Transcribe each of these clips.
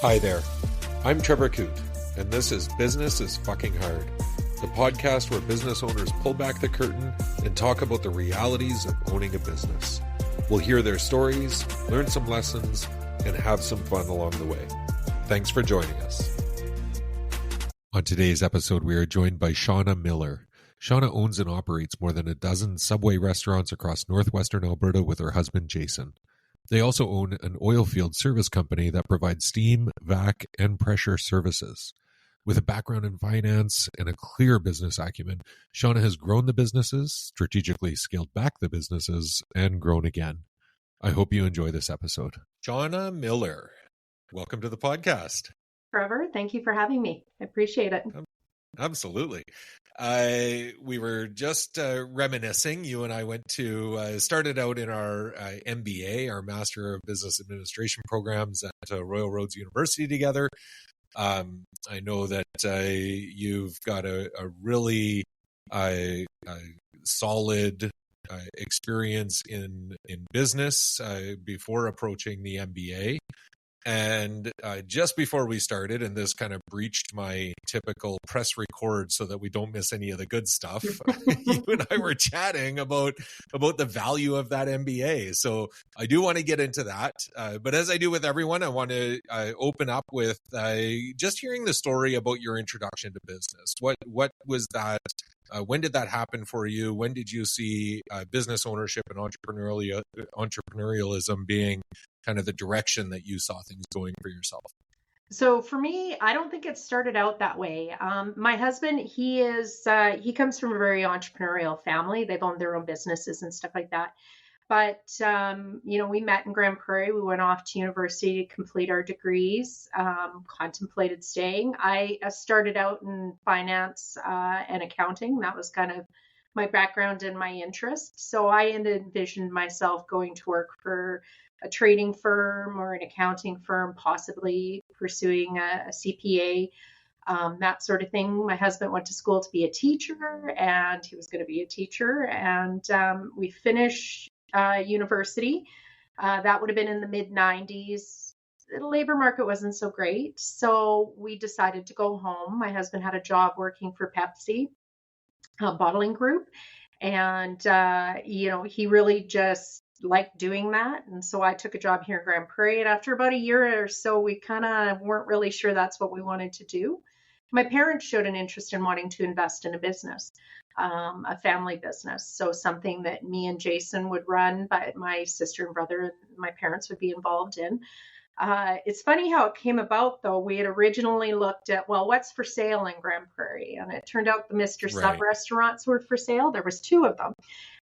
Hi there, I'm Trevor Coote, and this is Business is Fucking Hard, the podcast where business owners pull back the curtain and talk about the realities of owning a business. We'll hear their stories, learn some lessons, and have some fun along the way. Thanks for joining us. On today's episode, we are joined by Shawna Miller. Shawna owns and operates more than a dozen Subway restaurants across northwestern Alberta with her husband, Jason. They also own an oil field service company that provides steam, vac, and pressure services. With a background in finance and a clear business acumen, Shawna has grown the businesses, strategically scaled back the businesses, and grown again. I hope you enjoy this episode. Shawna Miller, welcome to the podcast. Trevor, thank you for having me. I appreciate it. Absolutely. We were just reminiscing. You and I started out in our MBA, our Master of Business Administration programs at Royal Roads University together. I know that you've got a really solid experience in business before approaching the MBA. And just before we started, and this kind of breached my typical press record so that we don't miss any of the good stuff, you and I were chatting about the value of that MBA. So I do want to get into that. But as I do with everyone, I want to open up with just hearing the story about your introduction to business. What was that? When did that happen for you? When did you see business ownership and entrepreneurialism being kind of the direction that you saw things going for yourself? So for me, I don't think it started out that way. My husband, he comes from a very entrepreneurial family. They've owned their own businesses and stuff like that. But, we met in Grand Prairie. We went off to university to complete our degrees, contemplated staying. I started out in finance and accounting. That was kind of my background and my interest. So I envisioned myself going to work for a trading firm or an accounting firm, possibly pursuing a CPA, that sort of thing. My husband went to school to be a teacher, and he was going to be a teacher. And we finished university. That would have been in the mid-90s. The labor market wasn't so great. So we decided to go home. My husband had a job working for Pepsi, a bottling group. And, he really just liked doing that. And so I took a job here in Grand Prairie. And after about a year or so, we kind of weren't really sure that's what we wanted to do. My parents showed an interest in wanting to invest in a business, a family business. So something that me and Jason would run, but my sister and brother and my parents would be involved in. It's funny how it came about, though. We had originally looked at, what's for sale in Grand Prairie? And it turned out the Mr. Sub restaurants were for sale. There was 2 of them.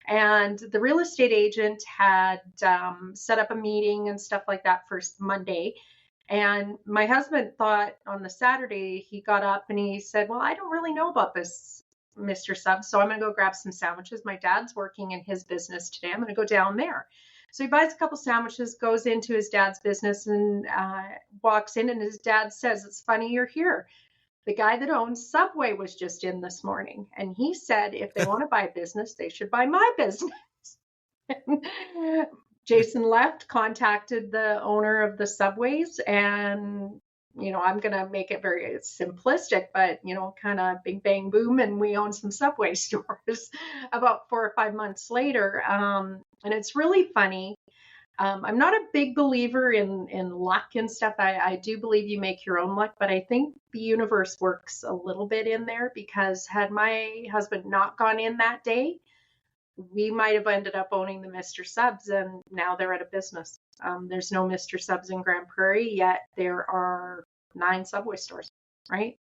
And the real estate agent had set up a meeting and stuff like that for Monday. And my husband thought on the Saturday, he got up and he said, I don't really know about this Mr. Sub, so I'm going to go grab some sandwiches. My dad's working in his business today. I'm going to go down there. So he buys a couple sandwiches, goes into his dad's business and walks in, and his dad says, "It's funny you're here. The guy that owns Subway was just in this morning, and he said if they want to buy a business, they should buy my business." Jason left, contacted the owner of the Subways, and, I'm going to make it very simplistic, but, kind of bing, bang, boom, and we own some Subway stores about 4 or 5 months later. And it's really funny. I'm not a big believer in luck and stuff. I do believe you make your own luck, but I think the universe works a little bit in there, because had my husband not gone in that day, we might have ended up owning the Mr. Subs, and now they're at a business. There's no Mr. Subs in Grand Prairie, yet there are 9 Subway stores, right?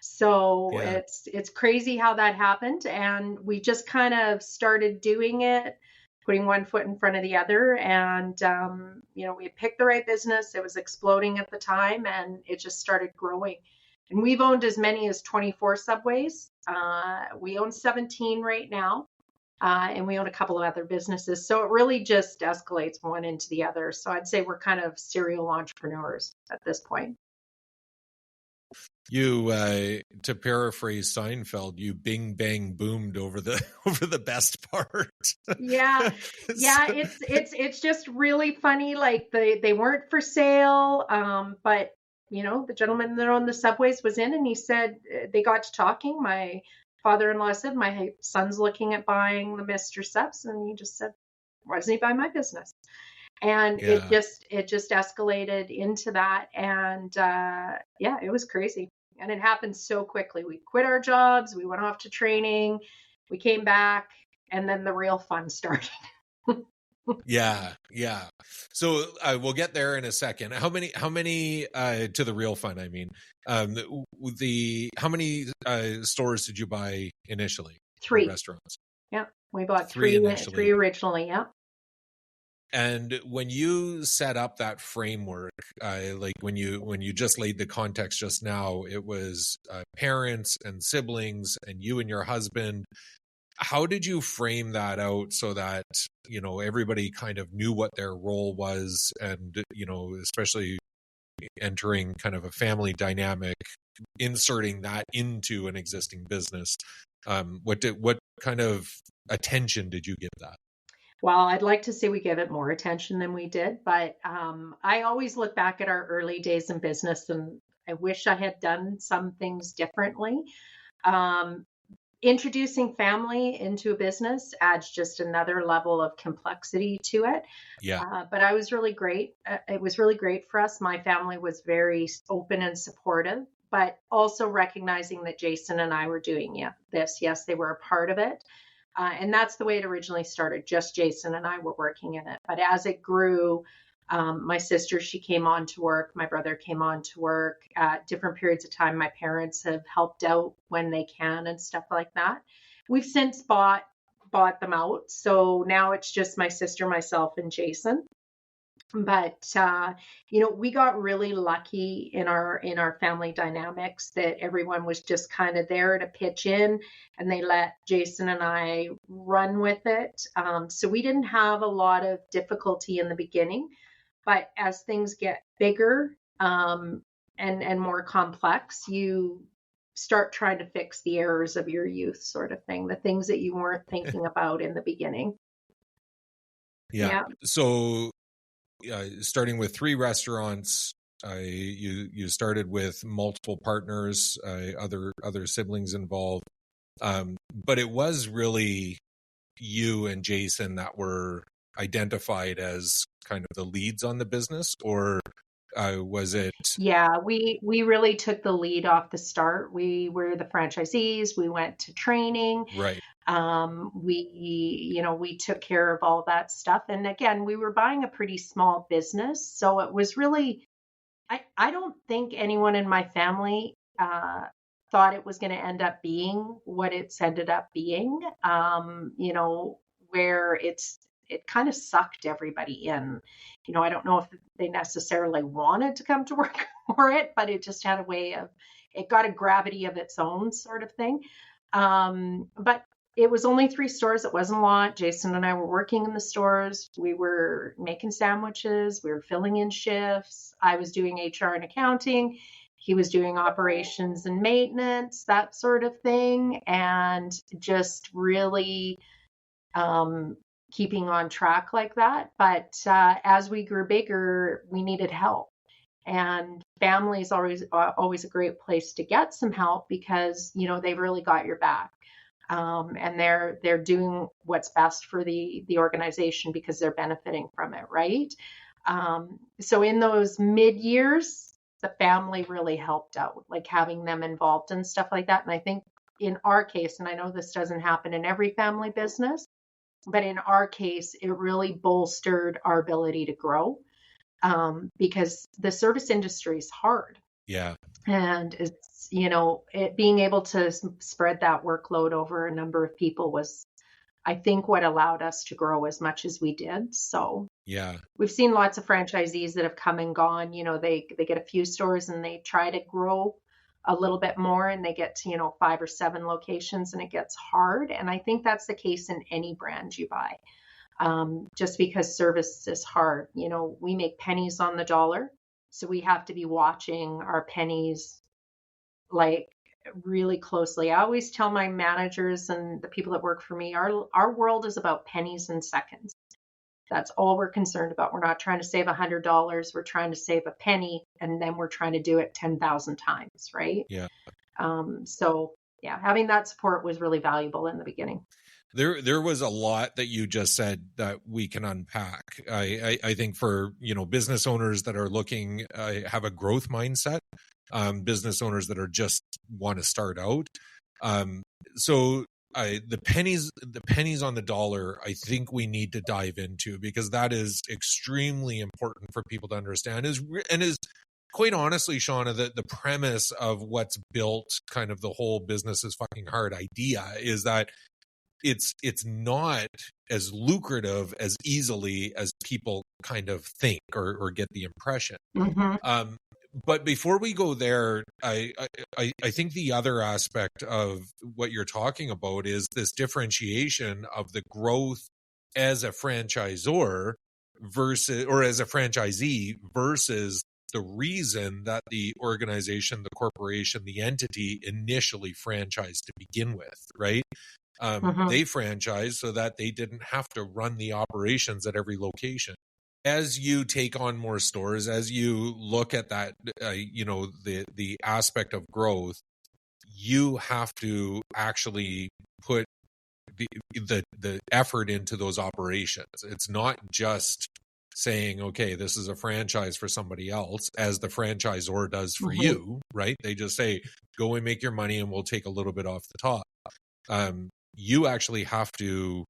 So it's crazy how that happened. And we just kind of started doing it, putting one foot in front of the other. And, we had picked the right business. It was exploding at the time, and it just started growing. And we've owned as many as 24 Subways. We own 17 right now. And we own a couple of other businesses. So it really just escalates one into the other. So I'd say we're kind of serial entrepreneurs at this point. You, to paraphrase Seinfeld, you bing bang boomed over the best part. Yeah. It's just really funny. Like they weren't for sale, but the gentleman that owned the Subways was in, and he said, they got to talking. My father-in-law said, my son's looking at buying the Mr. Subs. And he just said, why doesn't he buy my business? And Yeah. it just escalated into that. And yeah, it was crazy. And it happened so quickly. We quit our jobs, we went off to training, we came back, and then the real fun started. Yeah. Yeah. So we'll get there in a second. How many, to the real fun, I mean, how many stores did you buy initially? Or 3. restaurants? Yeah. We bought 3 initially. 3 originally. Yeah. And when you set up that framework, like when you just laid the context just now, it was parents and siblings and you and your husband. How did you frame that out so that, everybody kind of knew what their role was, and, especially entering kind of a family dynamic, inserting that into an existing business? What kind of attention did you give that? Well, I'd like to say we give it more attention than we did, but I always look back at our early days in business, and I wish I had done some things differently. Um, Introducing family into a business adds just another level of complexity to it. Yeah. But I was really great. It was really great for us. My family was very open and supportive, but also recognizing that Jason and I were doing this. Yes, they were a part of it. And that's the way it originally started. Just Jason and I were working in it. But as it grew, my sister, she came on to work. My brother came on to work at different periods of time. My parents have helped out when they can and stuff like that. We've since bought them out. So now it's just my sister, myself, and Jason. But we got really lucky in our family dynamics that everyone was just kind of there to pitch in, and they let Jason and I run with it. So we didn't have a lot of difficulty in the beginning, but as things get bigger and more complex, you start trying to fix the errors of your youth, sort of thing, the things that you weren't thinking about in the beginning. Yeah. So starting with 3 restaurants, you started with multiple partners, other siblings involved, but it was really you and Jason that were identified as kind of the leads on the business, or was it? Yeah, we really took the lead off the start. We were the franchisees. We went to training. Right. We took care of all that stuff. And again, we were buying a pretty small business. So it was really, I don't think anyone in my family thought it was going to end up being what it's ended up being, where it kind of sucked everybody in. I don't know if they necessarily wanted to come to work for it, but it just had a way of, it got a gravity of its own sort of thing. But it was only 3 stores. It wasn't a lot. Jason and I were working in the stores. We were making sandwiches. We were filling in shifts. I was doing HR and accounting. He was doing operations and maintenance, that sort of thing. And just really keeping on track like that. But as we grew bigger, we needed help. And family is always a great place to get some help because, they've really got your back. And they're doing what's best for the organization because they're benefiting from it, right? So in those mid years, the family really helped out, like having them involved and stuff like that. And I think in our case, and I know this doesn't happen in every family business, but in our case, it really bolstered our ability to grow because the service industry is hard. Yeah. And it's, being able to spread that workload over a number of people was, I think, what allowed us to grow as much as we did. So yeah, we've seen lots of franchisees that have come and gone. They get a few stores and they try to grow a little bit more and they get to, 5 or 7 locations and it gets hard. And I think that's the case in any brand you buy. Just because service is hard. We make pennies on the dollar. So we have to be watching our pennies like really closely. I always tell my managers and the people that work for me, our world is about pennies and seconds. That's all we're concerned about. We're not trying to save $100. We're trying to save a penny, and then we're trying to do it 10,000 times, right? Yeah. So yeah, having that support was really valuable in the beginning. There was a lot that you just said that we can unpack. I think for, business owners that are looking, have a growth mindset, business owners that are just want to start out. So the pennies on the dollar, I think we need to dive into, because that is extremely important for people to understand, is quite honestly, Shawna, the premise of what's built kind of the whole business is fucking hard idea is that it's not as lucrative as easily as people kind of think or get the impression. Mm-hmm. But before we go there, I think the other aspect of what you're talking about is this differentiation of the growth as a franchisor or as a franchisee versus the reason that the organization, the corporation, the entity initially franchised to begin with, right? They franchised so that they didn't have to run the operations at every location. As you take on more stores, as you look at that, the aspect of growth, you have to actually put the effort into those operations. It's not just saying, okay, this is a franchise for somebody else, as the franchisor does for you, right? They just say, go and make your money and we'll take a little bit off the top. You actually have to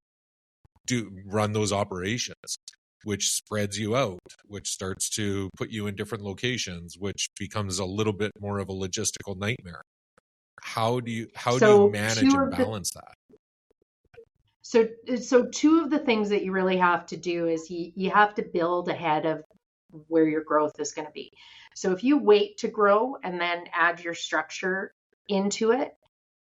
run those operations, which spreads you out, which starts to put you in different locations, which becomes a little bit more of a logistical nightmare. How do you manage and balance that? So two of the things that you really have to do is you have to build ahead of where your growth is going to be. So if you wait to grow and then add your structure into it,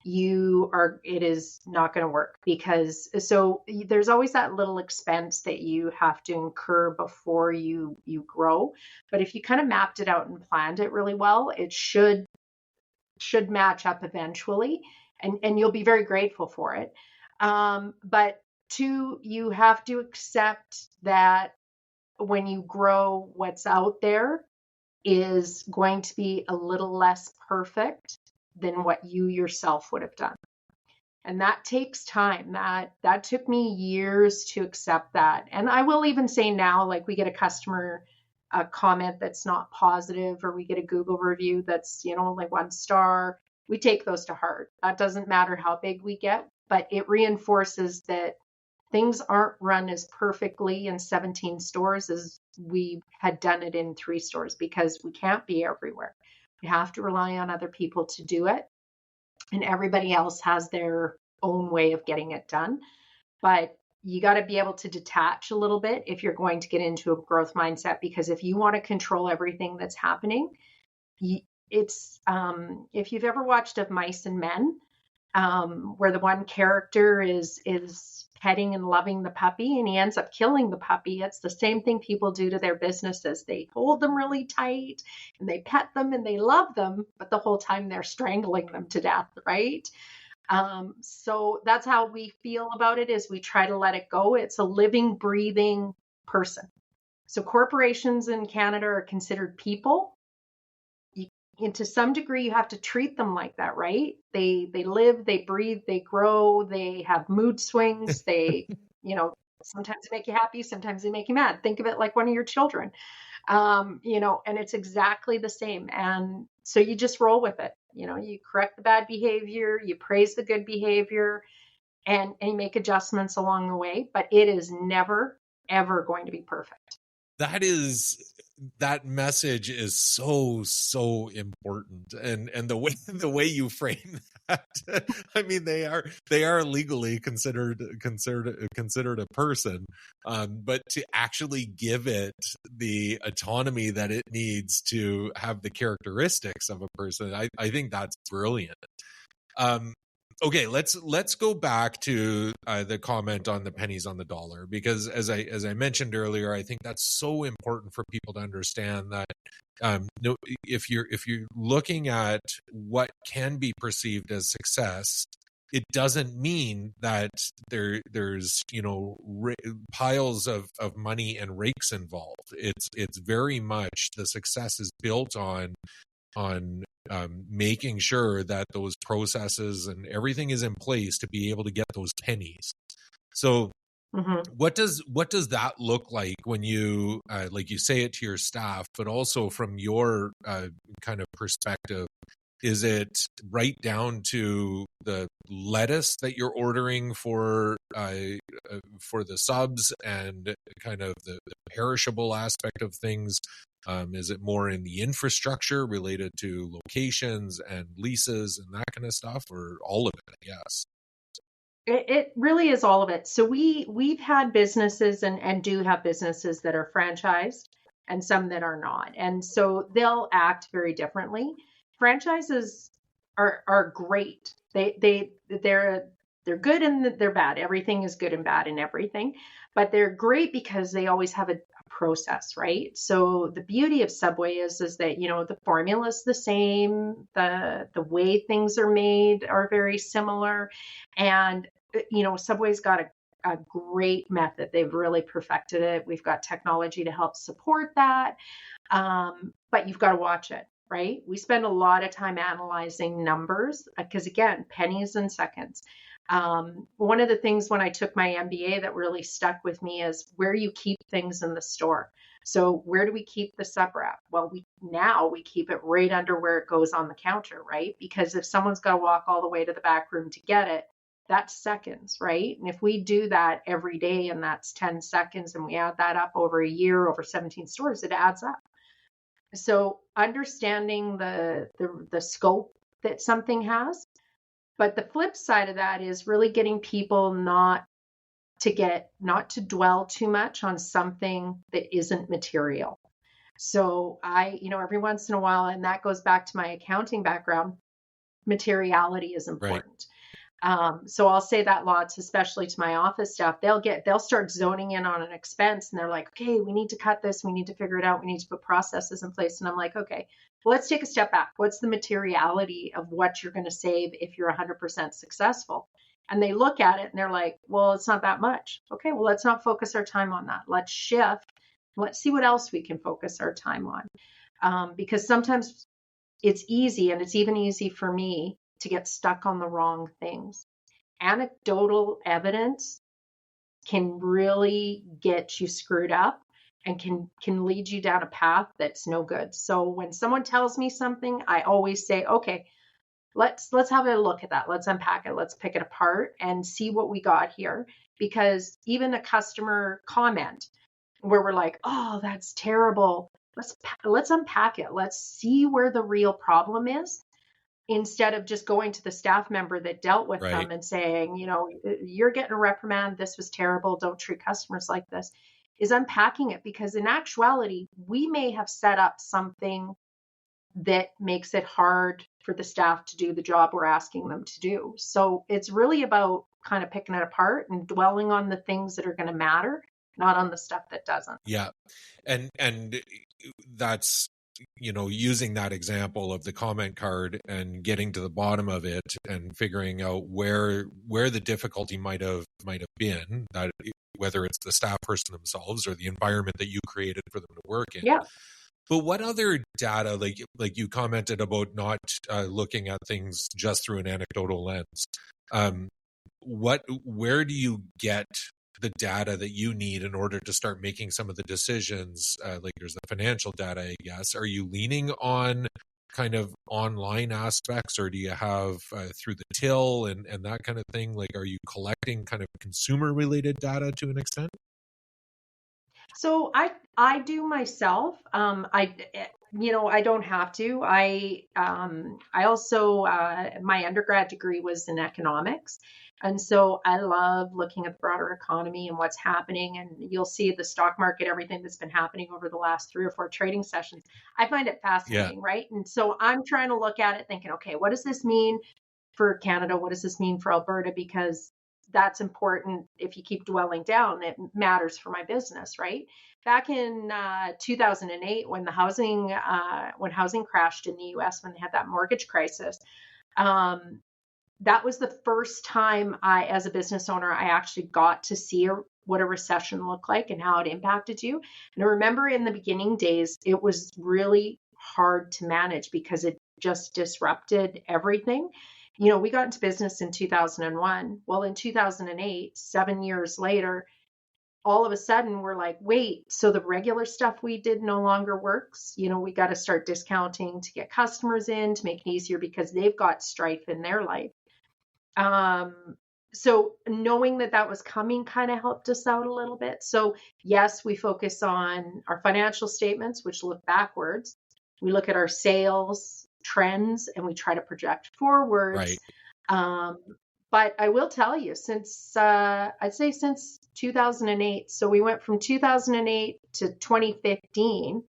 it is not going to work, because there's always that little expense that you have to incur before you grow. But if you kind of mapped it out and planned it really well, it should match up eventually, and you'll be very grateful for it. But two, you have to accept that when you grow, what's out there is going to be a little less perfect than what you yourself would have done. And that takes time. That took me years to accept that. And I will even say now, like, we get a customer comment that's not positive, or we get a Google review that's, like 1 star. We take those to heart. That doesn't matter how big we get, but it reinforces that things aren't run as perfectly in 17 stores as we had done it in 3 stores, because we can't be everywhere. We have to rely on other people to do it, and everybody else has their own way of getting it done. But you got to be able to detach a little bit if you're going to get into a growth mindset, because if you want to control everything that's happening, it's if you've ever watched Of Mice and Men, where the one character is petting and loving the puppy and he ends up killing the puppy. It's the same thing people do to their businesses. They hold them really tight and they pet them and they love them, but the whole time they're strangling them to death, right? So that's how we feel about it, is we try to let it go. It's a living, breathing person. So corporations in Canada are considered people. And to some degree, you have to treat them like that, right? They live, they breathe, they grow, they have mood swings. They, sometimes they make you happy, sometimes they make you mad. Think of it like one of your children, and it's exactly the same. And so you just roll with it. You correct the bad behavior, you praise the good behavior, and you make adjustments along the way. But it is never, ever going to be perfect. That message is so important, and the way you frame that, I mean, they are legally considered a person, but to actually give it the autonomy that it needs to have the characteristics of a person, I think that's brilliant. Okay, let's go back to the comment on the pennies on the dollar, because as I mentioned earlier, I think that's so important for people to understand that if you're looking at what can be perceived as success, it doesn't mean that there's piles of money and rakes involved. It's very much, the success is built on making sure that those processes and everything is in place to be able to get those pennies. So what does that look like when you like you say it to your staff, but also from your kind of perspective? Is it right down to the lettuce that you're ordering for the subs and kind of the perishable aspect of things? Is it more in the infrastructure related to locations and leases and that kind of stuff, or all of it, I guess? It really is all of it. So we've had businesses and do have businesses that are franchised and some that are not. And so they'll act very differently. Franchises are great. They're good and they're bad. Everything is good and bad in everything, but they're great because they always have a process, right? So the beauty of Subway is that, the formula is the same, the way things are made are very similar, and Subway's got a great method. They've really perfected it. We've got technology to help support that, but you've got to watch it. Right? We spend a lot of time analyzing numbers because, again, pennies and seconds. One of the things when I took my MBA that really stuck with me is where you keep things in the store. So where do we keep the sub wrap? Well, we keep it right under where it goes on the counter, right? Because if someone's got to walk all the way to the back room to get it, that's seconds, right? And if we do that every day and that's 10 seconds and we add that up over a year, over 17 stores, it adds up. So understanding the scope that something has, but the flip side of that is really getting people not to dwell too much on something that isn't material. So every once in a while, and that goes back to my accounting background, materiality is important. Right. So I'll say that lots, especially to my office staff. They'll start zoning in on an expense and they're like, okay, we need to cut this. We need to figure it out. We need to put processes in place. And I'm like, okay, well, let's take a step back. What's the materiality of what you're going to save if you're 100% successful? And they look at it and they're like, well, it's not that much. Okay, well, let's not focus our time on that. Let's shift. Let's see what else we can focus our time on. Because sometimes it's easy, and it's even easy for me to get stuck on the wrong things. Anecdotal evidence can really get you screwed up and can lead you down a path that's no good. So when someone tells me something, I always say, okay, let's have a look at that. Let's unpack it. Let's pick it apart and see what we got here. Because even a customer comment where we're like, oh, that's terrible. Let's unpack it. Let's see where the real problem is, instead of just going to the staff member that dealt with them and saying, you're getting a reprimand. This was terrible. Don't treat customers like this. Is unpacking it, because in actuality, we may have set up something that makes it hard for the staff to do the job we're asking them to do. So it's really about kind of picking it apart and dwelling on the things that are going to matter, not on the stuff that doesn't. Yeah. And that's, using that example of the comment card and getting to the bottom of it and figuring out where the difficulty might have been, that whether it's the staff person themselves or the environment that you created for them to work in. Yeah. But what other data, like you commented about not looking at things just through an anecdotal lens, where do you get the data that you need in order to start making some of the decisions? Like there's the financial data, I guess. Are you leaning on kind of online aspects, or do you have through the till and that kind of thing? Like, are you collecting kind of consumer related data to an extent? So I do myself. I don't have to. I also my undergrad degree was in economics. And so I love looking at the broader economy and what's happening. And you'll see the stock market, everything that's been happening over the last 3 or 4 trading sessions. I find it fascinating, right? And so I'm trying to look at it thinking, okay, what does this mean for Canada? What does this mean for Alberta? Because that's important. If you keep dwelling down, it matters for my business, right? Back in 2008, when housing crashed in the U.S., when they had that mortgage crisis, that was the first time as a business owner, I actually got to see what a recession looked like and how it impacted you. And I remember in the beginning days, it was really hard to manage because it just disrupted everything. We got into business in 2001. Well, in 2008, 7 years later, all of a sudden we're like, wait, so the regular stuff we did no longer works. We got to start discounting to get customers in, to make it easier because they've got strife in their life. So knowing that was coming kind of helped us out a little bit. So yes, we focus on our financial statements, which look backwards. We look at our sales trends and we try to project forwards. Right. But I will tell you, I'd say since 2008, so we went from 2008 to 2015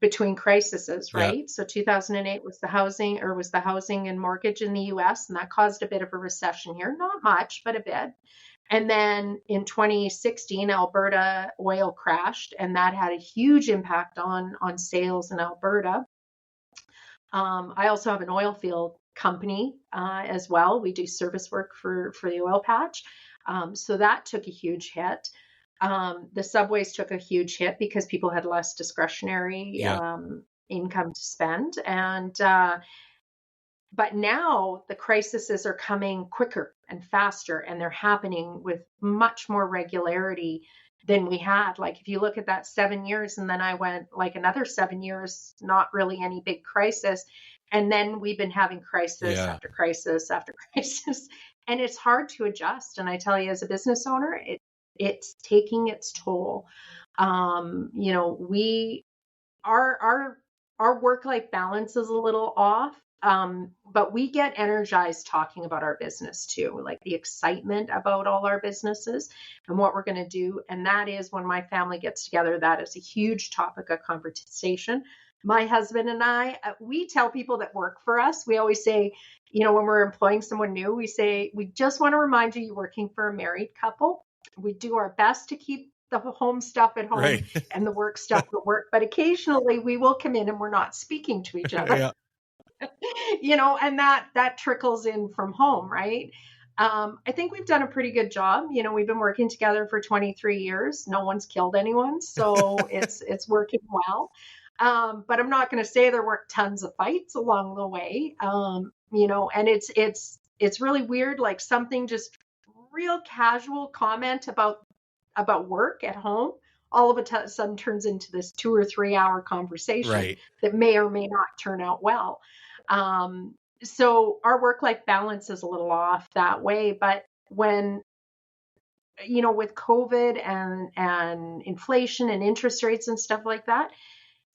between crises, right? Yeah. So 2008 was the housing and mortgage in the US, and that caused a bit of a recession here. Not much, but a bit. And then in 2016, Alberta oil crashed, and that had a huge impact on sales in Alberta. I also have an oil field company as well. We do service work for the oil patch. So that took a huge hit. The subways took a huge hit because people had less discretionary income to spend. And but now the crises are coming quicker and faster, and they're happening with much more regularity than we had. Like if you look at that 7 years, and then I went like another 7 years, not really any big crisis. And then we've been having crisis after crisis after crisis, and it's hard to adjust. And I tell you, as a business owner, it's taking its toll. Our work-life balance is a little off, but we get energized talking about our business too, like the excitement about all our businesses and what we're going to do. And that is when my family gets together, that is a huge topic of conversation. My husband and I, we tell people that work for us, we always say, when we're employing someone new, we say, we just want to remind you, you're working for a married couple. We do our best to keep the home stuff at home and the work stuff at work, but occasionally we will come in and we're not speaking to each other, and that trickles in from home, right? I think we've done a pretty good job. We've been working together for 23 years. No one's killed anyone, so it's working well. But I'm not going to say there weren't tons of fights along the way, and it's really weird, like something just real casual comment about work at home all of a sudden turns into this 2 or 3 hour conversation that may or may not turn out well. So our work-life balance is a little off that way. But when, with COVID and inflation and interest rates and stuff like that,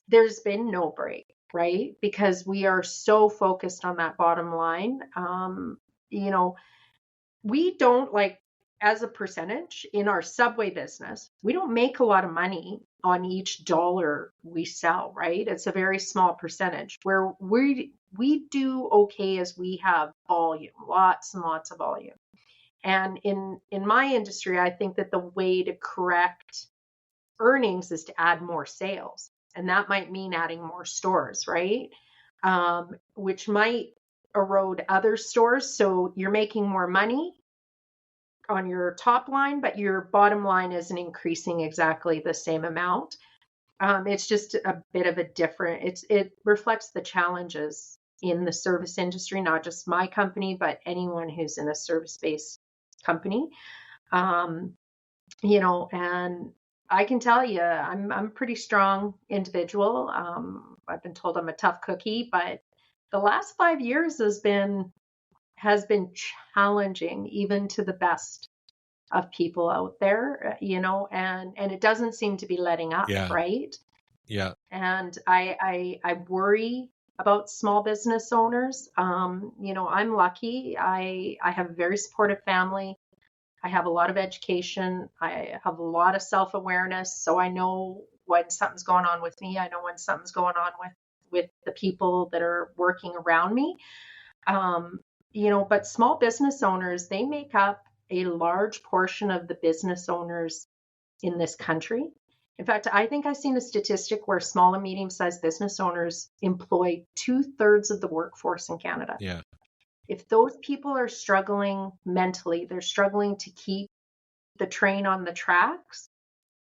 there's been no break, right? Because we are so focused on that bottom line. We don't, like, as a percentage in our subway business, we don't make a lot of money on each dollar we sell, right? It's a very small percentage. Where we do okay as we have volume, lots and lots of volume. And in my industry, I think that the way to correct earnings is to add more sales. And that might mean adding more stores, right? Which might erode other stores. So you're making more money on your top line, but your bottom line isn't increasing exactly the same amount. It's just a bit of a different, it reflects the challenges in the service industry, not just my company, but anyone who's in a service-based company. And I can tell you, I'm a pretty strong individual. I've been told I'm a tough cookie, but the last 5 years has been challenging, even to the best of people out there, and it doesn't seem to be letting up, right? Yeah. And I worry about small business owners. I'm lucky. I have a very supportive family. I have a lot of education. I have a lot of self-awareness. So I know when something's going on with me. I know when something's going on with the people that are working around me. But small business owners, they make up a large portion of the business owners in this country. In fact, I think I've seen a statistic where small and medium-sized business owners employ 2/3 of the workforce in Canada. Yeah. If those people are struggling mentally, they're struggling to keep the train on the tracks,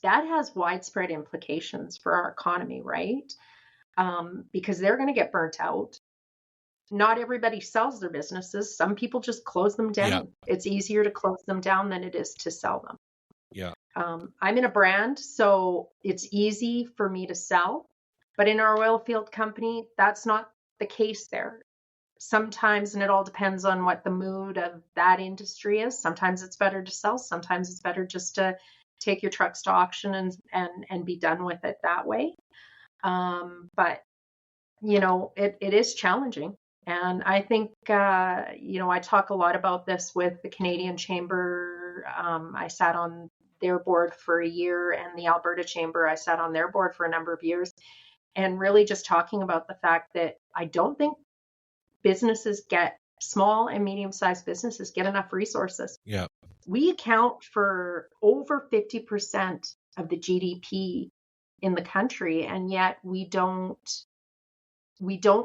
that has widespread implications for our economy, right? Because they're going to get burnt out. Not everybody sells their businesses. Some people just close them down. Yeah. It's easier to close them down than it is to sell them. Yeah. I'm in a brand, so it's easy for me to sell. But in our oil field company, that's not the case there. Sometimes, and it all depends on what the mood of that industry is. Sometimes it's better to sell. Sometimes it's better just to take your trucks to auction and be done with it that way. But it is challenging. And I think, I talk a lot about this with the Canadian Chamber. I sat on their board for a year, and the Alberta Chamber, I sat on their board for a number of years, and really just talking about the fact that I don't think small and medium-sized businesses get enough resources. Yeah. We account for over 50% of the GDP in the country, and yet we don't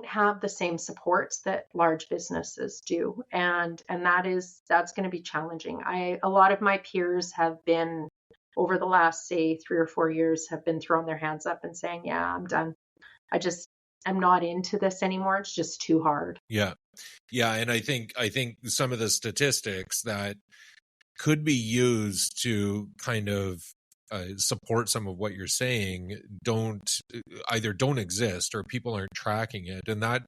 have the same supports that large businesses do. And that's going to be challenging. A lot of my peers have been, over the last, say, 3 or 4 years, have been throwing their hands up and saying, yeah, I'm done. I'm not into this anymore. It's just too hard. Yeah. Yeah. And I think some of the statistics that could be used to kind of support some of what you're saying don't exist, or people aren't tracking it. And that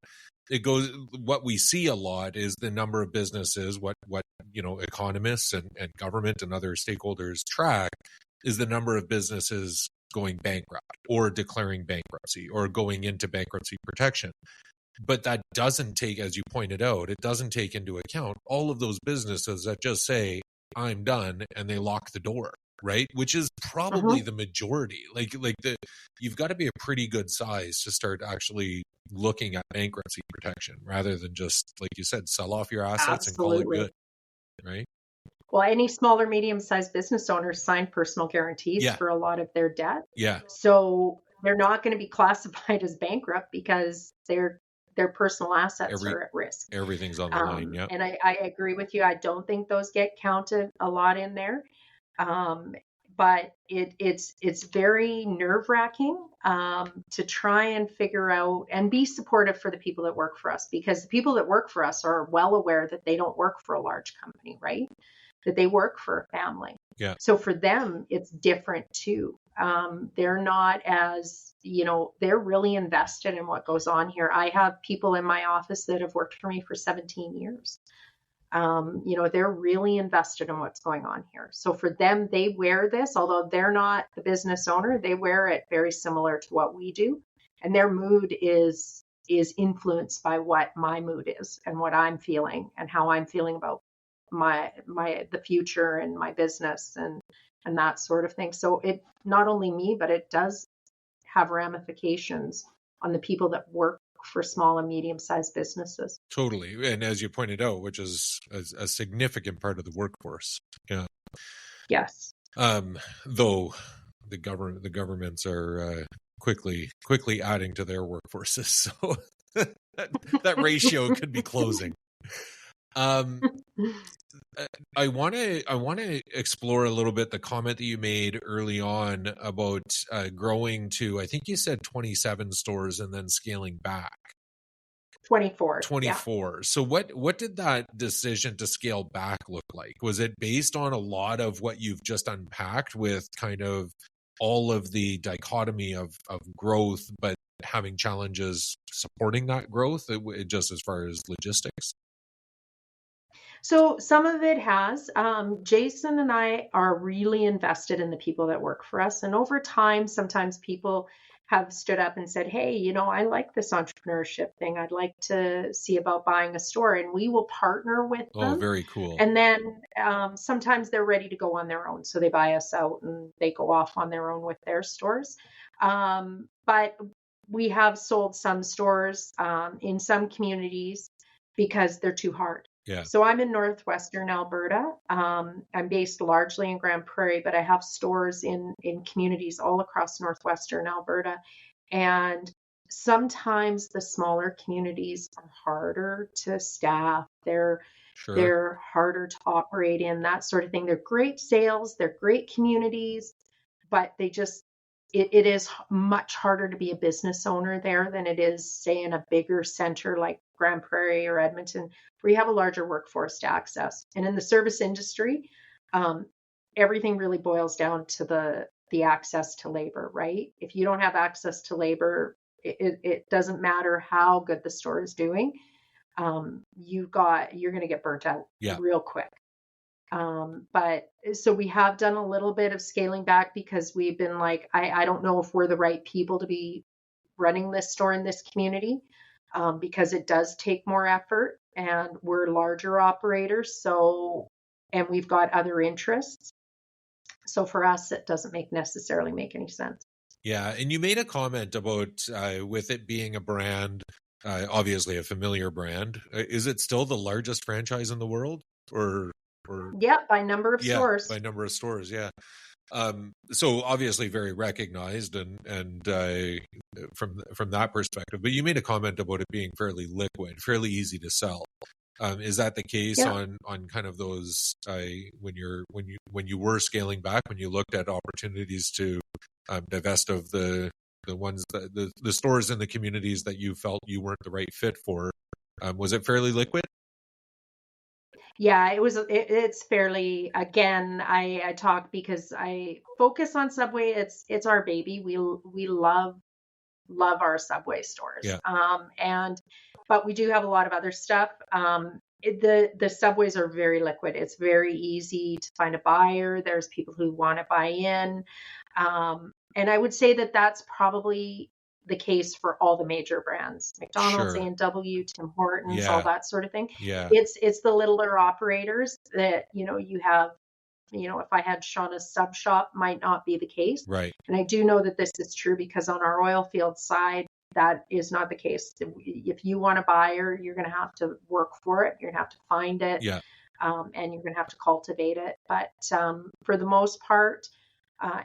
what we see a lot is the number of businesses, what economists and government and other stakeholders track is the number of businesses going bankrupt or declaring bankruptcy or going into bankruptcy protection. But that doesn't take, as you pointed out, it doesn't take into account all of those businesses that just say, I'm done, and they lock the door, right? Which is probably the majority. You've got to be a pretty good size to start actually looking at bankruptcy protection rather than just, like you said, sell off your assets and call it good, right? Well, any small or medium-sized business owners sign personal guarantees for a lot of their debt. Yeah. So they're not going to be classified as bankrupt because their personal assets are at risk. Everything's on the line. Yeah. And I agree with you. I don't think those get counted a lot in there. But it's very nerve-wracking to try and figure out and be supportive for the people that work for us, because the people that work for us are well aware that they don't work for a large company, right? That they work for a family. Yeah. So for them, it's different too. They're not as, they're really invested in what goes on here. I have people in my office that have worked for me for 17 years. They're really invested in what's going on here. So for them, they wear this, although they're not the business owner, they wear it very similar to what we do. And their mood is influenced by what my mood is and what I'm feeling and how I'm feeling about the future and my business and that sort of thing. So it, not only me, but it does have ramifications on the people that work for small and medium-sized businesses. Totally. And as you pointed out, which is a significant part of the workforce. Yeah. Yes. Though the governments are quickly adding to their workforces. So that ratio could be closing. I want to explore a little bit the comment that you made early on about growing to, I think you said 27 stores and then scaling back. 24. Yeah. So what did that decision to scale back look like? Was it based on a lot of what you've just unpacked with kind of all of the dichotomy of growth, but having challenges supporting that growth, just as far as logistics? So some of it has. Jason and I are really invested in the people that work for us. And over time, sometimes people have stood up and said, hey, I like this entrepreneurship thing. I'd like to see about buying a store. And we will partner with them. Oh, very cool. And then sometimes they're ready to go on their own. So they buy us out and they go off on their own with their stores. But we have sold some stores in some communities because they're too hard. Yeah. So I'm in northwestern Alberta. I'm based largely in Grand Prairie, but I have stores in communities all across northwestern Alberta. And sometimes the smaller communities are harder to staff. Sure. They're harder to operate in, that sort of thing. They're great sales, they're great communities, but it is much harder to be a business owner there than it is, say, in a bigger center like Grand Prairie or Edmonton, where you have a larger workforce to access. And in the service industry, um, everything really boils down to the access to labor, right? If you don't have access to labor, it doesn't matter how good the store is doing. You're going to get burnt out Yeah. real quick. But so we have done a little bit of scaling back because we've been like, I don't know if we're the right people to be running this store in this community, because it does take more effort and we're larger operators. So, and we've got other interests. So for us, it doesn't necessarily make any sense. Yeah. And you made a comment about with it being a brand, obviously a familiar brand. Is it still the largest franchise in the world, or Yeah, by number of yeah, stores. by number of stores? Yeah. So obviously very recognized and from that perspective. But you made a comment about it being fairly liquid, fairly easy to sell. Is that the case Yeah. on kind of those when you were scaling back, when you looked at opportunities to divest of the ones that the stores in the communities that you felt you weren't the right fit for? Was it fairly liquid? Yeah, it's fairly, again, I talk because I focus on Subway. It's our baby. We love our Subway stores. Yeah. But we do have a lot of other stuff. The Subways are very liquid. It's very easy to find a buyer. There's people who want to buy in. And I would say that that's probably the case for all the major brands, McDonald's, Sure. A&W, Tim Hortons, all Yeah. that sort of thing. Yeah. It's the littler operators that, you have, if I had Shawna's sub shop, might not be the case. Right. And I do know that this is true because on our oil field side, that is not the case. If you want a buyer, you're going to have to work for it. You're going to have to find it. Yeah. And you're going to have to cultivate it. But for the most part,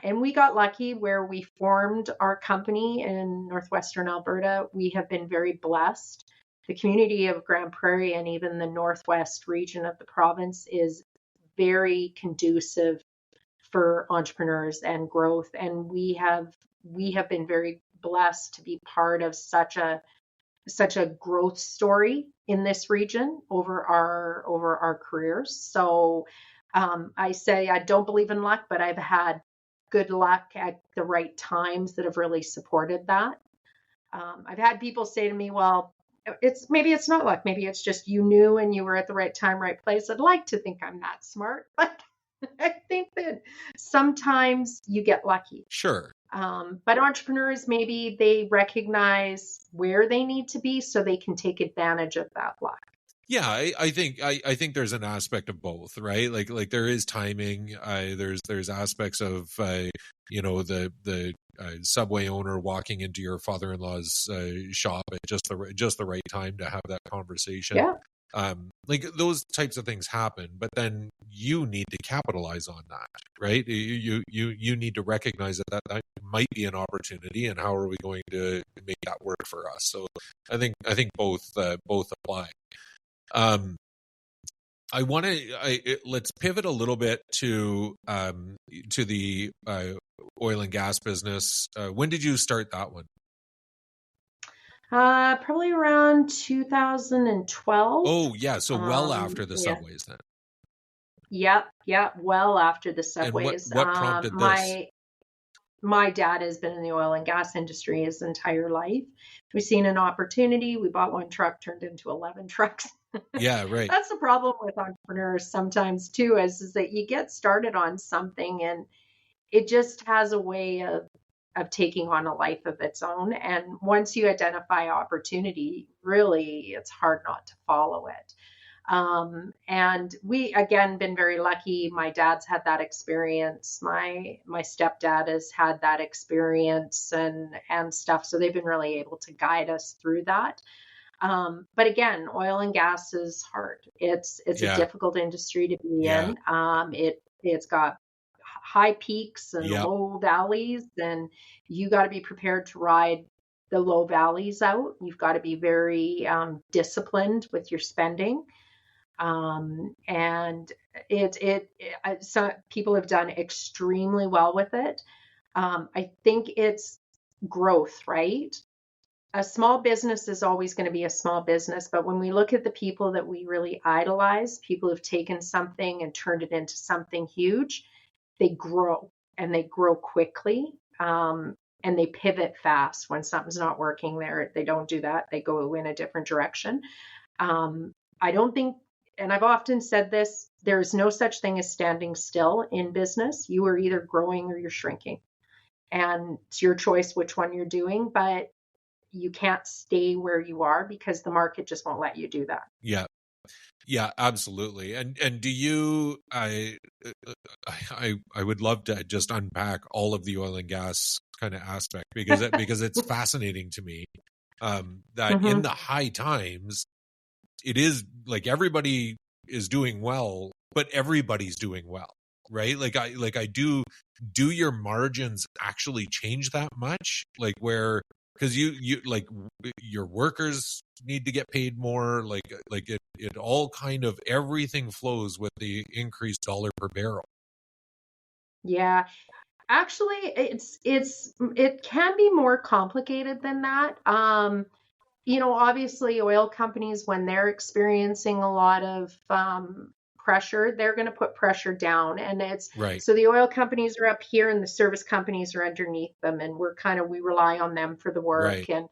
and we got lucky where we formed our company in northwestern Alberta. We have been very blessed. The community of Grand Prairie and even the northwest region of the province is very conducive for entrepreneurs and growth. And we have been very blessed to be part of such a growth story in this region over our careers. So I say I don't believe in luck, but I've had good luck at the right times that have really supported that. I've had people say to me, well, maybe it's not luck. Maybe it's just you knew and you were at the right time, right place. I'd like to think I'm that smart, but I think that sometimes you get lucky. Sure. But entrepreneurs, maybe they recognize where they need to be so they can take advantage of that luck. Yeah, I think there's an aspect of both, right? Like there is timing. There's aspects of the Subway owner walking into your father-in-law's shop at just the right time to have that conversation. Yeah. Like those types of things happen, but then you need to capitalize on that, right? You need to recognize that might be an opportunity, and how are we going to make that work for us? So I think both apply. Let's pivot a little bit to the oil and gas business. When did you start that one? Probably around 2012. Oh yeah, so well after the Yeah. Subways then. Yep, well after the Subways. And what prompted this? My dad has been in the oil and gas industry his entire life. We've seen an opportunity. We bought one truck, turned into 11 trucks. Yeah, right. That's the problem with entrepreneurs sometimes too, is that you get started on something and it just has a way of taking on a life of its own. And once you identify opportunity, really, it's hard not to follow it. And we, again, been very lucky. My dad's had that experience. My stepdad has had that experience and stuff. So they've been really able to guide us through that. But again, oil and gas is hard. It's a difficult industry to be in. It's got high peaks and low valleys, and you got to be prepared to ride the low valleys out. You've got to be very disciplined with your spending. And some people have done extremely well with it. I think it's growth, right? A small business is always going to be a small business, but when we look at the people that we really idolize, people who've taken something and turned it into something huge, they grow and they grow quickly. And they pivot fast when something's not working there. They don't do that. They go in a different direction. I don't think, and I've often said this, there's no such thing as standing still in business. You are either growing or you're shrinking. And it's your choice which one you're doing, but you can't stay where you are because the market just won't let you do that. Yeah. Yeah, absolutely. And do you, I would love to just unpack all of the oil and gas kind of aspect because it's fascinating to me that in the high times, it is like everybody is doing well, but everybody's doing well, right? Do your margins actually change that much? Like where, because you like your workers need to get paid more, like it all kind of everything flows with the increased dollar per barrel. Yeah. Actually, it can be more complicated than that. Obviously oil companies, when they're experiencing a lot of pressure, they're going to put pressure down, and it's right. So the oil companies are up here and the service companies are underneath them, and we rely on them for the work and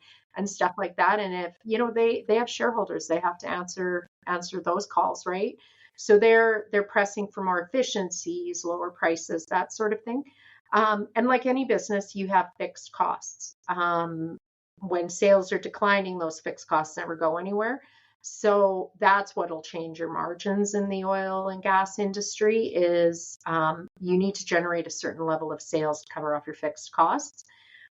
stuff like that. And if they have shareholders, they have to answer those calls, right? So they're pressing for more efficiencies, lower prices, that sort of thing. And like any business, you have fixed costs. When sales are declining, those fixed costs never go anywhere. So that's what'll change your margins in the oil and gas industry is you need to generate a certain level of sales to cover off your fixed costs.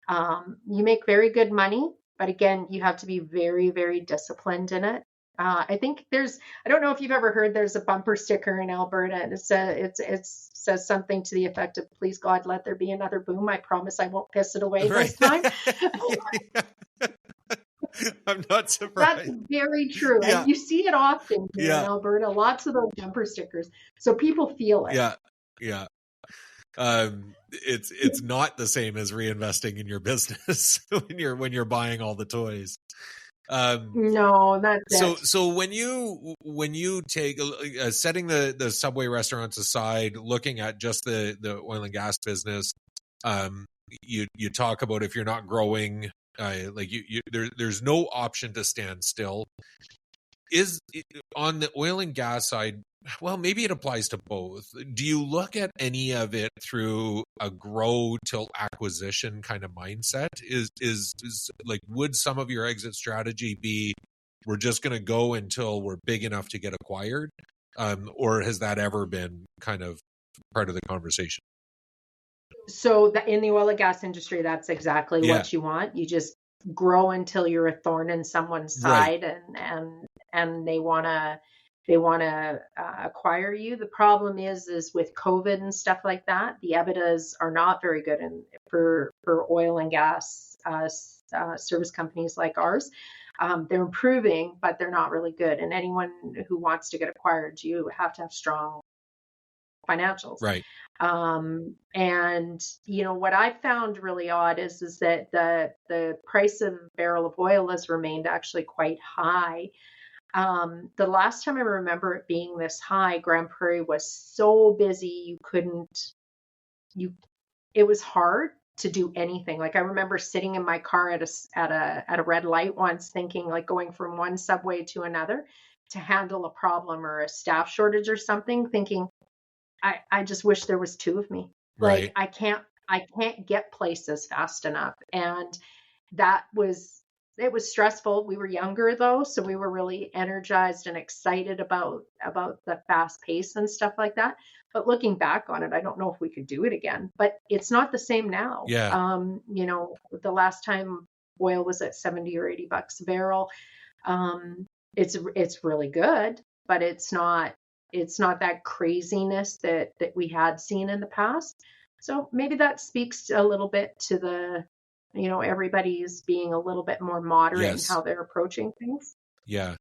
You make very good money, but again, you have to be very, very disciplined in it. I think I don't know if you've ever heard, there's a bumper sticker in Alberta, and it says something to the effect of, "Please God, let there be another boom. I promise I won't piss it away this time." I'm not surprised. That's very true. Yeah. And you see it often here in Alberta, lots of those bumper stickers. So people feel it. Yeah. Yeah. It's not the same as reinvesting in your business when you're buying all the toys. No, that's it. So when you take setting the Subway restaurants aside, looking at just the oil and gas business, you talk about if you're not growing, there's no option to stand still. Is on the oil and gas side, well, maybe it applies to both. Do you look at any of it through a grow till acquisition kind of mindset? Is like, would some of your exit strategy be, we're just going to go until we're big enough to get acquired? Or has that ever been kind of part of the conversation? So in the oil and gas industry, that's exactly what you want. You just grow until you're a thorn in someone's side, and they want to acquire you. The problem is with COVID and stuff like that, the EBITDAs are not very good for oil and gas service companies like ours. They're improving, but they're not really good. And anyone who wants to get acquired, you have to have strong financials. Right. And what I found really odd is that the price of a barrel of oil has remained actually quite high. The last time I remember it being this high, Grand Prairie was so busy it was hard to do anything. Like, I remember sitting in my car at a red light once, thinking, like, going from one subway to another to handle a problem or a staff shortage or something, thinking, I just wish there was two of me. Right. Like, I can't get places fast enough. And it was stressful. We were younger though, so we were really energized and excited about the fast pace and stuff like that. But looking back on it, I don't know if we could do it again. But it's not the same now. Yeah. The last time oil was at $70 or $80 a barrel, it's really good, but it's not that craziness that we had seen in the past. So maybe that speaks a little bit to everybody's being a little bit more moderate in Yes. how they're approaching things. Yeah.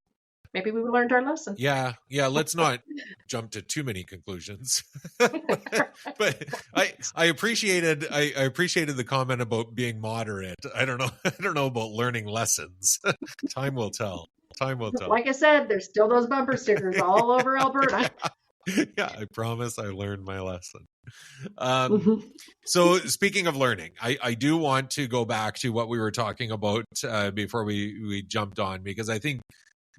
Maybe we learned our lesson. Yeah. Let's not jump to too many conclusions. But I appreciated the comment about being moderate. I don't know about learning lessons. Time will tell. Like I said, there's still those bumper stickers all over Alberta. Yeah, I promise I learned my lesson. So speaking of learning, I do want to go back to what we were talking about before we jumped on, because I think,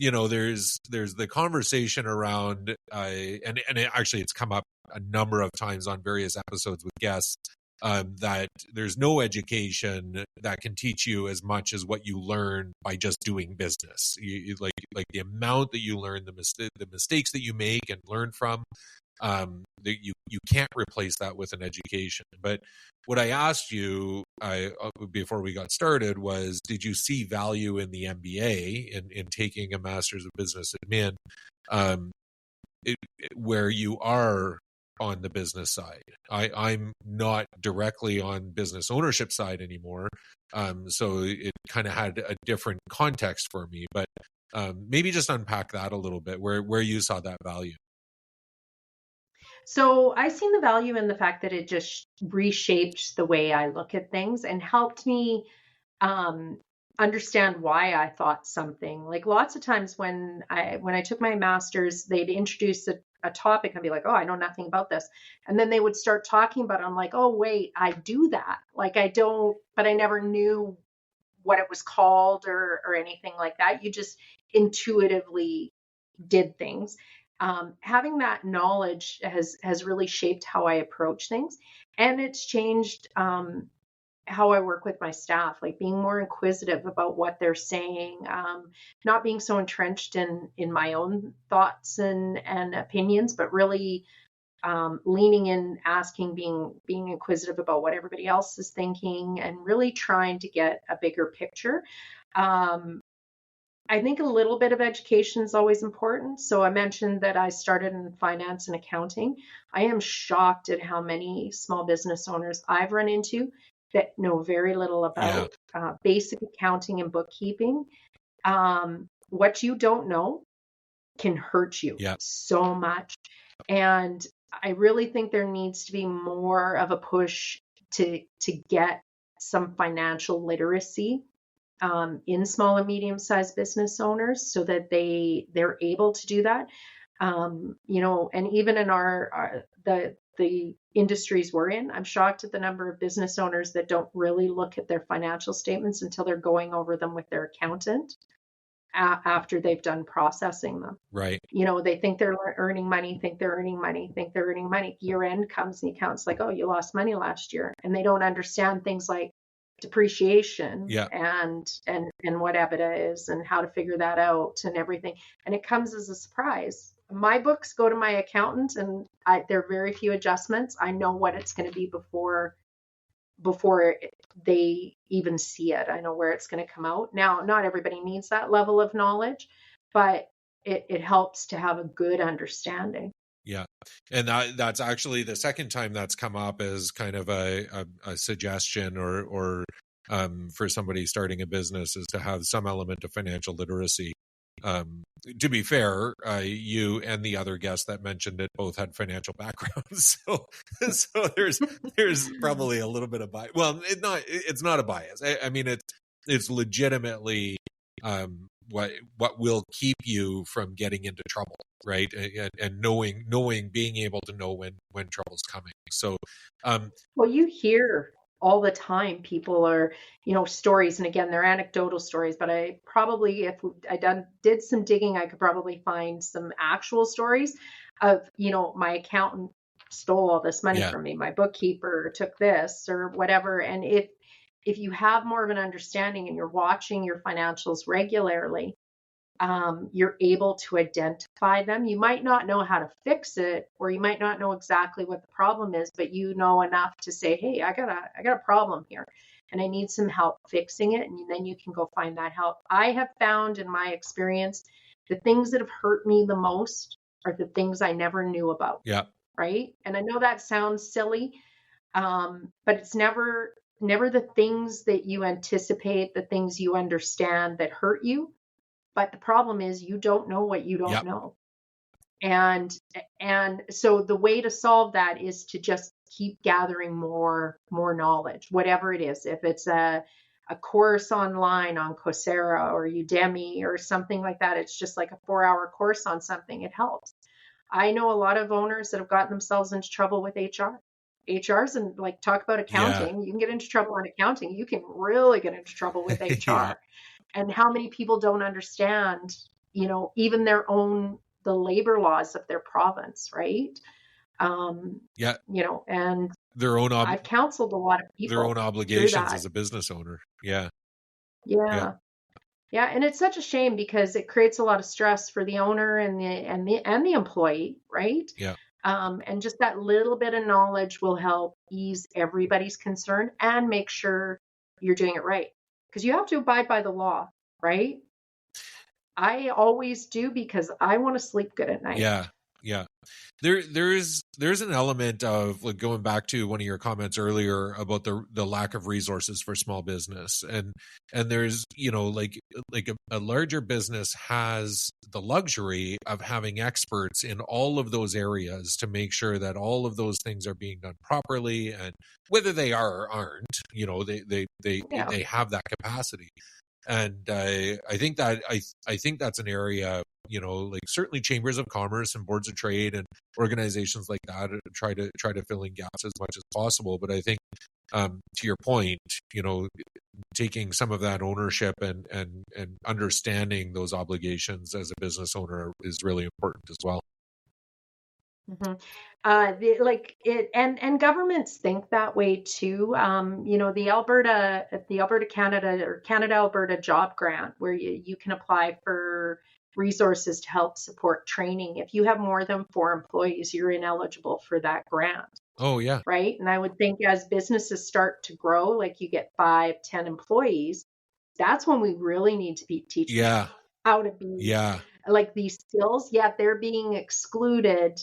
there's the conversation around, actually it's come up a number of times on various episodes with guests, that there's no education that can teach you as much as what you learn by just doing business. Like the amount that you learn, the mistakes that you make and learn from, that you can't replace that with an education. But what I asked you before we got started was, did you see value in the MBA, in taking a master's of business admin, where you are on the business side? I'm not directly on business ownership side anymore, so it kind of had a different context for me. But maybe just unpack that a little bit, where you saw that value. So I seen the value in the fact that it just reshaped the way I look at things and helped me understand why I thought something. Like lots of times when I took my master's, they'd introduce a topic and be like, oh, I know nothing about this. And then they would start talking about it. I'm like, oh, wait, I do that. Like but I never knew what it was called or anything like that. You just intuitively did things. Having that knowledge has really shaped how I approach things, and it's changed how I work with my staff, like being more inquisitive about what they're saying, not being so entrenched in my own thoughts and opinions, but really leaning in, asking, being inquisitive about what everybody else is thinking, and really trying to get a bigger picture. I think a little bit of education is always important. So I mentioned that I started in finance and accounting. I am shocked at how many small business owners I've run into that know very little about basic accounting and bookkeeping. What you don't know can hurt you so much. And I really think there needs to be more of a push to get some financial literacy in small and medium-sized business owners, so that they're able to do that. And even in the industries we're in, I'm shocked at the number of business owners that don't really look at their financial statements until they're going over them with their accountant after they've done processing them. Right. They think they're earning money, think they're earning money. Year end comes and the accountant's like, oh, you lost money last year. And they don't understand things like depreciation and what EBITDA is and how to figure that out and everything. And it comes as a surprise. My books go to my accountant, and there are very few adjustments. I know what it's going to be before they even see it. I know where it's going to come out. Now, not everybody needs that level of knowledge, but it helps to have a good understanding. Yeah. And that's actually the second time that's come up as kind of a suggestion or for somebody starting a business, is to have some element of financial literacy. To be fair, you and the other guests that mentioned it both had financial backgrounds, so there's probably a little bit of bias. Well, it's not a bias. I mean, it's legitimately what will keep you from getting into trouble, right? And being able to know when trouble's coming. So, well, you hear all the time people are, stories, and again, they're anecdotal stories, but I probably, if I did some digging, I could probably find some actual stories of, my accountant stole all this money from me, my bookkeeper took this or whatever. And if you have more of an understanding and you're watching your financials regularly, you're able to identify them. You might not know how to fix it, or you might not know exactly what the problem is, but you know enough to say, hey, I got a problem here and I need some help fixing it. And then you can go find that help. I have found in my experience, the things that have hurt me the most are the things I never knew about. Yeah. Right. And I know that sounds silly, but it's never never the things that you anticipate, the things you understand that hurt you. But the problem is you don't know what you don't Yep. know. And so the way to solve that is to just keep gathering more knowledge, whatever it is. If it's a course online on Coursera or Udemy or something like that, it's just like a 4-hour course on something. It helps. I know a lot of owners that have gotten themselves into trouble with HRs, and like, talk about Yeah. accounting. You can get into trouble on accounting. You can really get into trouble with Yeah. HR. And how many people don't understand, even the labor laws of their province, right? Yeah. And Their own I've counseled a lot of their own people through obligations that. as a business owner. Yeah. Yeah. Yeah. Yeah. And it's such a shame because it creates a lot of stress for the owner and the employee, right? Yeah. And just that little bit of knowledge will help ease everybody's concern and make sure you're doing it right. Because you have to abide by the law, right? I always do, because I want to sleep good at night. Yeah. Yeah. There's an element of, like, going back to one of your comments earlier about the lack of resources for small business, and there's, like a larger business has the luxury of having experts in all of those areas to make sure that all of those things are being done properly, and whether they are or aren't, they have that capacity. And I think that's an area, like, certainly chambers of commerce and boards of trade and organizations like that try to fill in gaps as much as possible. But I think, to your point, taking some of that ownership and understanding those obligations as a business owner is really important as well. Mm-hmm. And governments think that way too. The Alberta Canada, or Canada Alberta Job Grant, where you can apply for resources to help support training. If you have more than 4 employees, you're ineligible for that grant. Oh, yeah. Right. And I would think as businesses start to grow, like you get 5, 10 employees, that's when we really need to be teaching them how to be, like, these skills. Yet they're being excluded.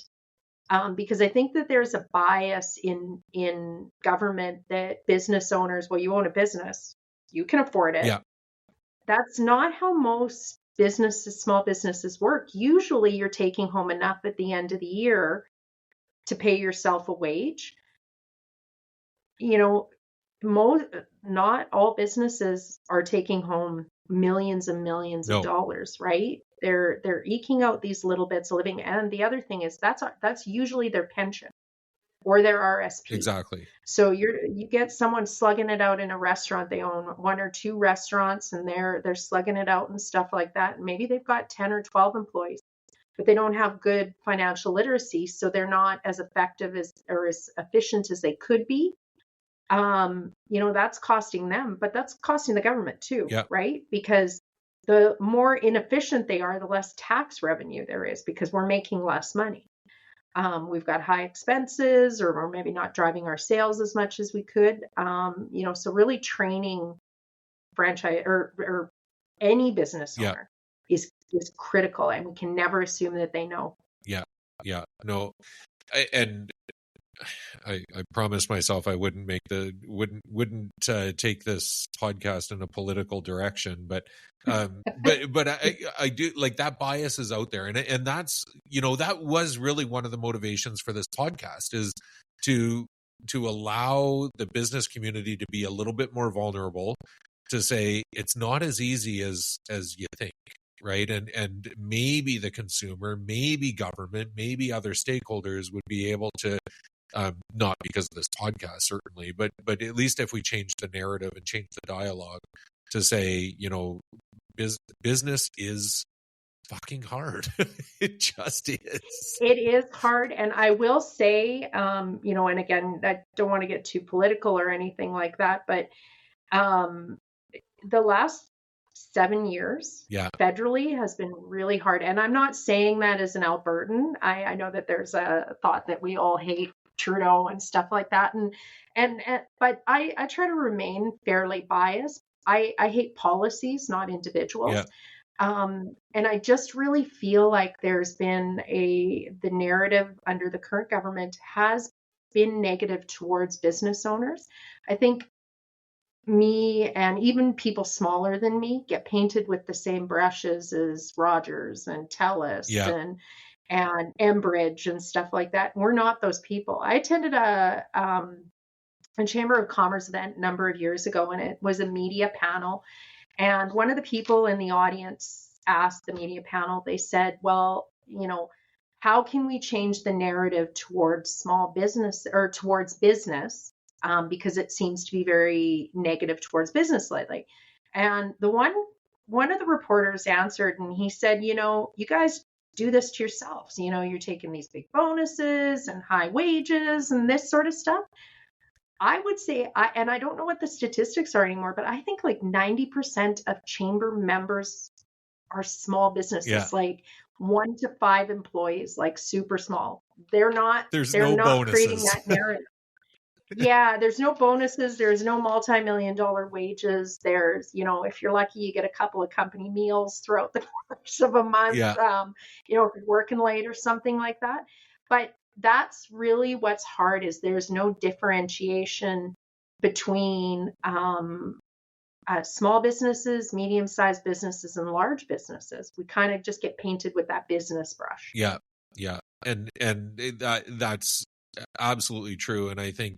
Because I think that there's a bias in government that business owners, well, you own a business, you can afford it. Yeah. That's not how most small businesses work. Usually you're taking home enough at the end of the year to pay yourself a wage. Not all businesses are taking home millions and millions of dollars, right? They're eking out these little bits of living. And the other thing is that's usually their pension or their RSP. Exactly. So you get someone slugging it out in a restaurant. They own 1 or 2 restaurants, and they're slugging it out and stuff like that. And maybe they've got 10 or 12 employees, but they don't have good financial literacy, so they're not as effective or as efficient as they could be. That's costing them, but that's costing the government too, right? Because the more inefficient they are, the less tax revenue there is, because we're making less money. We've got high expenses, or we're maybe not driving our sales as much as we could. So really training franchise or any business owner is critical, and we can never assume that they know. Yeah. No. I promised myself I wouldn't take this podcast in a political direction, but I do, like, that bias is out there, and that's, that was really one of the motivations for this podcast, is to allow the business community to be a little bit more vulnerable, to say it's not as easy as you think. Right. And maybe the consumer, maybe government, maybe other stakeholders would be able to, not because of this podcast, certainly, but at least if we change the narrative and change the dialogue to say, business is fucking hard. It just is. It is hard. And I will say, and again, I don't want to get too political or anything like that, but the last 7 years federally has been really hard. And I'm not saying that as an Albertan. I know that there's a thought that we all hate Trudeau and stuff like that. But I try to remain fairly biased. I hate policies, not individuals. And I just really feel like there's been the narrative under the current government has been negative towards business owners. I think me and even people smaller than me get painted with the same brushes as Rogers and Telus Yeah. and Enbridge and stuff like that. We're not those people. I attended a Chamber of Commerce event a number of years ago, and it was a media panel. And one of the people in the audience asked the media panel, they said, well, how can we change the narrative towards small business or towards business? Because it seems to be very negative towards business lately. And one of the reporters answered, and he said, you guys do this to yourselves. You're taking these big bonuses and high wages and this sort of stuff. I would say, and I don't know what the statistics are anymore, but I think like 90% of chamber members are small businesses, like 1 to 5 employees, like super small. They're not creating that narrative. Yeah, there's no bonuses. There's no multi-million-dollar wages. There's, if you're lucky, you get a couple of company meals throughout the course of a month, if you're working late or something like that. But that's really what's hard is there's no differentiation between small businesses, medium-sized businesses, and large businesses. We kind of just get painted with that business brush. Yeah. And that's absolutely true. And I think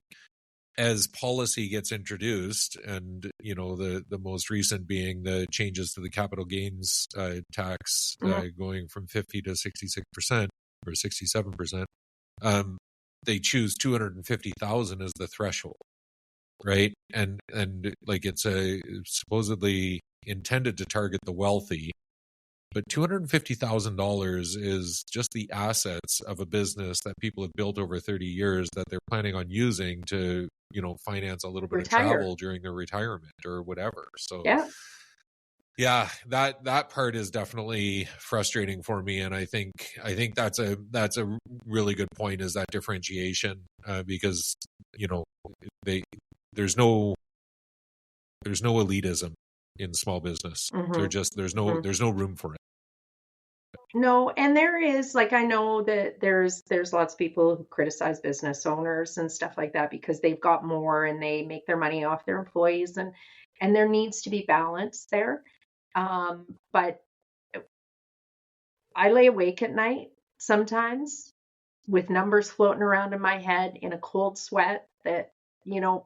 as policy gets introduced, and the most recent being the changes to the capital gains tax going from 50 to 66% or 67%, they choose 250,000 as the threshold, right? And like it's supposedly intended to target the wealthy, but $250,000 is just the assets of a business that people have built over 30 years that they're planning on using to, finance a little bit of travel during their retirement or whatever. So yeah, that part is definitely frustrating for me. And I think that's a really good point, is that differentiation, because, there's no elitism in small business. There's no room for it. No, and there is, like, I know that there's lots of people who criticize business owners and stuff like that because they've got more and they make their money off their employees, and there needs to be balance there. But I lay awake at night sometimes with numbers floating around in my head in a cold sweat that,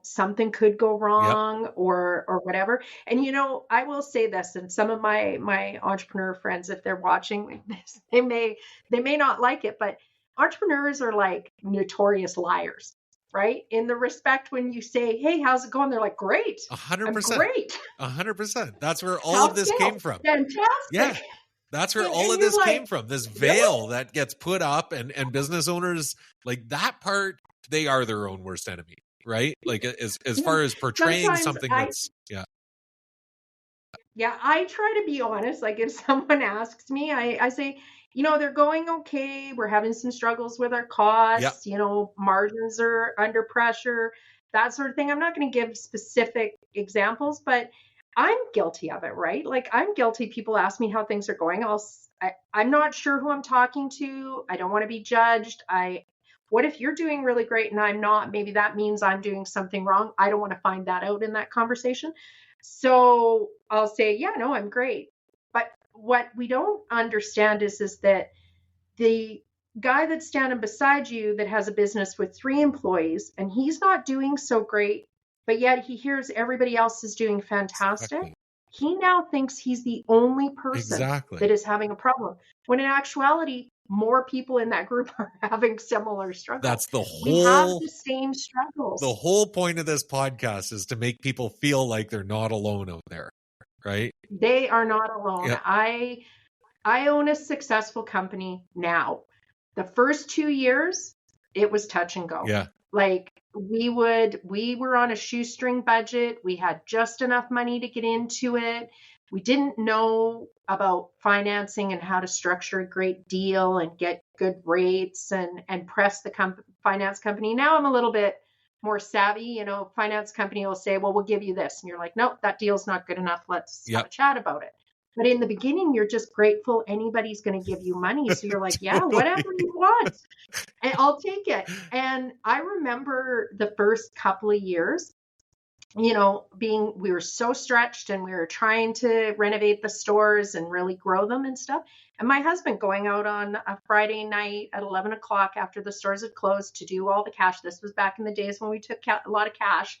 something could go wrong or whatever. And, I will say this, and some of my entrepreneur friends, if they're watching this, they may not like it, but entrepreneurs are like notorious liars, right? In the respect when you say, hey, how's it going? They're like, great. 100%. Great. 100%. That's where all of this came from. Fantastic. Yeah. That's where all of this came from. This veil that gets put up, and business owners, like that part, they are their own worst enemy, right? Like as far as portraying sometimes something that's, Yeah, I try to be honest. Like if someone asks me, I say, they're going okay. We're having some struggles with our costs. Margins are under pressure, that sort of thing. I'm not going to give specific examples, but I'm guilty of it, right? Like I'm guilty. People ask me how things are going. I'm not sure who I'm talking to. I don't want to be judged. What if you're doing really great and I'm not? Maybe that means I'm doing something wrong. I don't want to find that out in that conversation. So I'll say, yeah, no, I'm great. But what we don't understand is that the guy that's standing beside you that has a business with 3 employees and he's not doing so great, but yet he hears everybody else is doing fantastic. Exactly. He now thinks he's the only person that is having a problem, when in actuality, more people in that group are having similar struggles. That's the whole. We have the same struggles. The whole point of this podcast is to make people feel like they're not alone out there, right? They are not alone. Yeah. I own a successful company now. The first 2 years, it was touch and go. Yeah. Like we were on a shoestring budget. We had just enough money to get into it. We didn't know about financing and how to structure a great deal and get good rates and press the finance company. Now I'm a little bit more savvy. Finance company will say, well, we'll give you this. And you're like, nope, that deal's not good enough. Let's have a chat about it. But in the beginning, you're just grateful anybody's going to give you money. So you're like, yeah, whatever you want. And I'll take it. And I remember the first couple of years, we were so stretched and we were trying to renovate the stores and really grow them and stuff. And my husband going out on a Friday night at 11 o'clock after the stores had closed to do all the cash. This was back in the days when we took a lot of cash,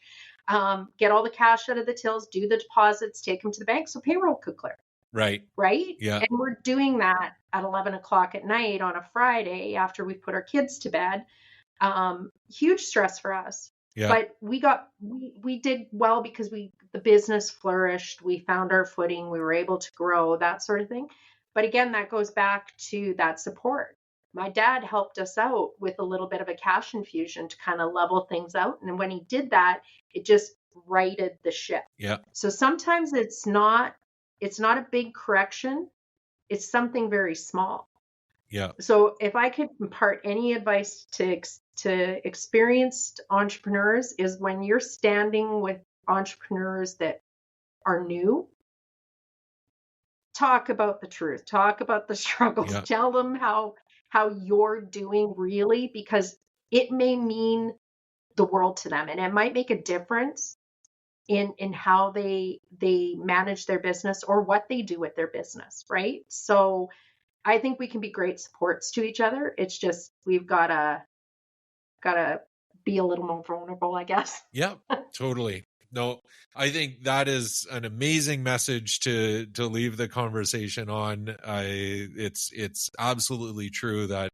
get all the cash out of the tills, do the deposits, take them to the bank so payroll could clear. Right. Right. Yeah. And we're doing that at 11 o'clock at night on a Friday after we put our kids to bed. Huge stress for us. Yeah. But we did well because the business flourished. We found our footing. We were able to grow, that sort of thing. But again, that goes back to that support. My dad helped us out with a little bit of a cash infusion to kind of level things out. And when he did that, it just righted the ship. Yeah. So sometimes it's not a big correction. It's something very small. Yeah. So if I could impart any advice to experienced entrepreneurs is when you're standing with entrepreneurs that are new, talk about the truth, talk about the struggles, Yeah. tell them how you're doing really, because it may mean the world to them and it might make a difference in how they manage their business or what they do with their business, right? So I think we can be great supports to each other. It's just we've gotta be a little more vulnerable, I guess. Yeah, totally. No, I think that is an amazing message to leave the conversation on. It's absolutely true that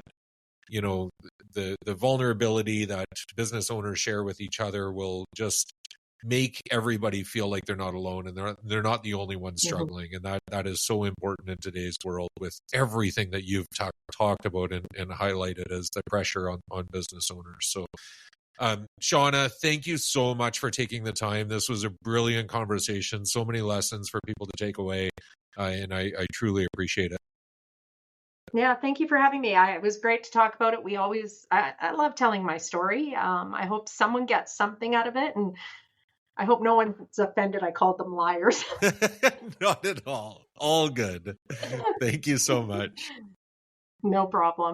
the vulnerability that business owners share with each other will just make everybody feel like they're not alone and they're not the only ones struggling. Mm-hmm. And that is so important in today's world with everything that you've talked about and highlighted as the pressure on business owners. So Shawna, thank you so much for taking the time. This was a brilliant conversation, so many lessons for people to take away, and I truly appreciate it. Yeah, thank you for having me. It was great to talk about it. I love telling my story. I hope someone gets something out of it, and I hope no one's offended I called them liars. Not at all. All good. Thank you so much. No problem.